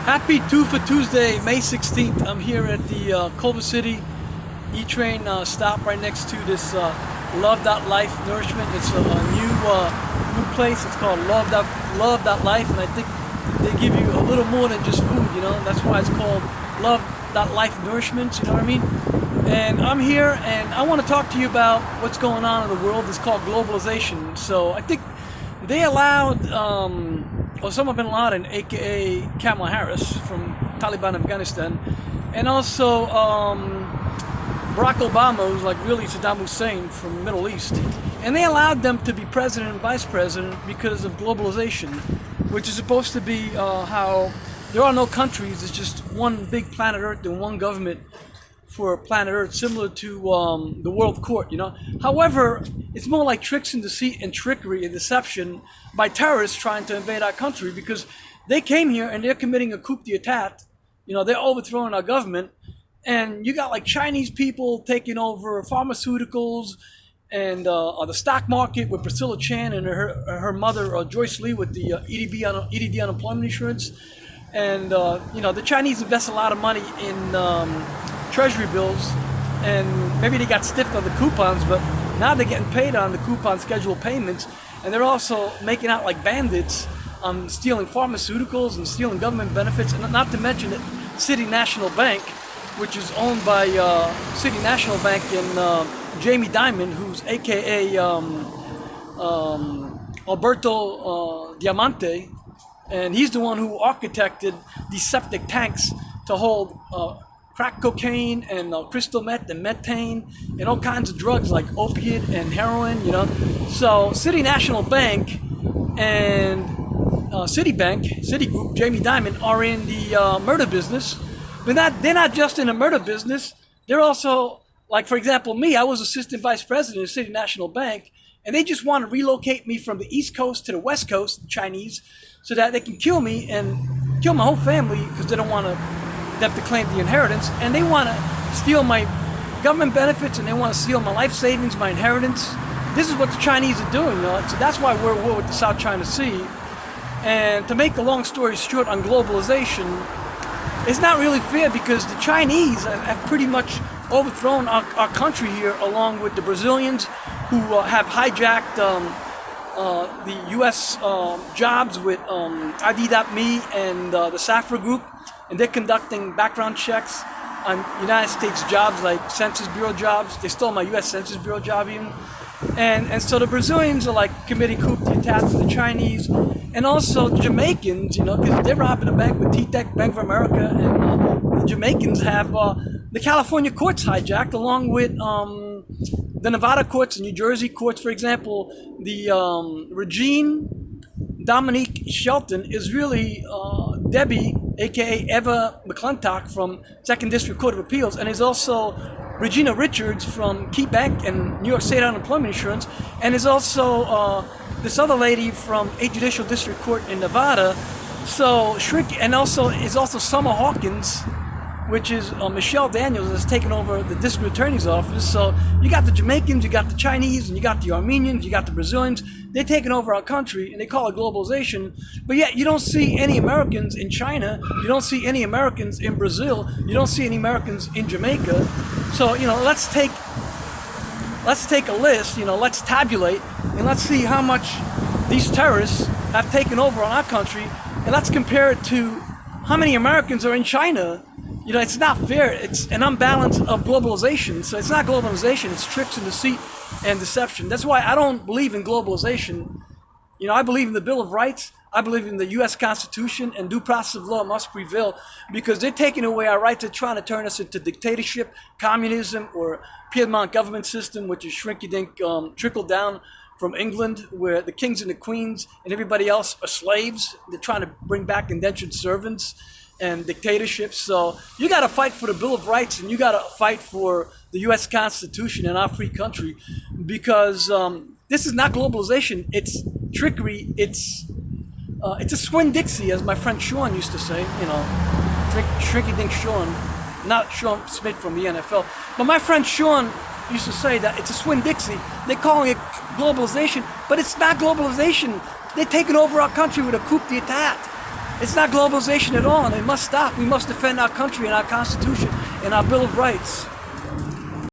Happy Two for Tuesday, May 16th. I'm here at the Culver City E-Train stop right next to this Love.Life Nourishment. It's a new food place. It's called Love.Life, and I think they give you a little more than just food, you know. That's why it's called Love.Life Nourishment, you know what I mean? And I'm here, and I want to talk to you about what's going on in the world. It's called globalization. So I think they allowed Osama bin Laden, aka Kamala Harris from Taliban Afghanistan, and also Barack Obama, who's like really Saddam Hussein from the Middle East, and they allowed them to be president and vice president because of globalization, which is supposed to be how there are no countries, it's just one big planet Earth and one government for planet Earth, similar to the World Court, you know. However, it's more like tricks and deceit and trickery and deception by terrorists trying to invade our country, because they came here and they're committing a coup d'etat. You know, they're overthrowing our government, and you got like Chinese people taking over pharmaceuticals and the stock market with Priscilla Chan and her mother Joyce Lee with the EDD unemployment insurance, and you know, the Chinese invest a lot of money in treasury bills, and maybe they got stiffed on the coupons, but now they're getting paid on the coupon scheduled payments, and they're also making out like bandits on stealing pharmaceuticals and stealing government benefits, and not to mention that City National Bank, which is owned by City National Bank and Jamie Dimon, who's aka Alberto Diamante, and he's the one who architected these septic tanks to hold crack cocaine and crystal meth and methane and all kinds of drugs like opiate and heroin, you know. So City National Bank and Citigroup, Jamie Dimon, are in the murder business. But they're not just in the murder business. They're also, like, for example, me, I was assistant vice president of City National Bank, and they just want to relocate me from the East Coast to the West Coast, the Chinese, so that they can kill me and kill my whole family, because they don't want them to claim the inheritance, and they want to steal my government benefits, and they want to steal my life savings, my inheritance. This is what the Chinese are doing, you know? So that's why we're at war with the South China Sea. And to make a long story short on globalization, it's not really fair, because the Chinese have pretty much overthrown our country here, along with the Brazilians, who have hijacked the U.S. jobs with ID.me and the Safra Group, and they're conducting background checks on United States jobs like Census Bureau jobs. They stole my U.S. Census Bureau job even. And so the Brazilians are like committing coup d'etat to the Chinese, and also the Jamaicans, you know, because they're robbing a bank with T-Tech, Bank of America, and the Jamaicans have the California courts hijacked, along with the Nevada courts and New Jersey courts. For example, the Regine Dominique Shelton is really Debbie, aka Eva McClintock from 2nd District Court of Appeals, and is also Regina Richards from Key Bank and New York State Unemployment Insurance, and is also this other lady from 8th Judicial District Court in Nevada. So and also Summer Hawkins, which is Michelle Daniels, has taken over the district attorney's office. So you got the Jamaicans, you got the Chinese, and you got the Armenians, you got the Brazilians. They're taking over our country, and they call it globalization. But yet you don't see any Americans in China, you don't see any Americans in Brazil, you don't see any Americans in Jamaica. So, you know, let's take a list, you know, let's tabulate, and let's see how much these terrorists have taken over on our country, and let's compare it to how many Americans are in China. You know, it's not fair. It's an unbalance of globalization. So it's not globalization, it's tricks and deceit and deception. That's why I don't believe in globalization. You know, I believe in the Bill of Rights. I believe in the U.S. Constitution, and due process of law must prevail, because they're taking away our rights. They're trying to turn us into dictatorship, communism, or Piedmont government system, which is shrinky-dink, trickle down from England, where the kings and the queens and everybody else are slaves. They're trying to bring back indentured servants and dictatorships. So you got to fight for the Bill of Rights, and you got to fight for the U.S. Constitution and our free country, because this is not globalization. It's trickery. It's a swin Dixie, as my friend Sean used to say. You know, shrinky dink Sean, not Sean Smith from the NFL, but my friend Sean used to say that it's a swin Dixie. They're calling it globalization, but it's not globalization. They're taking over our country with a coup d'etat. It's not globalization at all, and it must stop. We must defend our country and our Constitution and our Bill of Rights.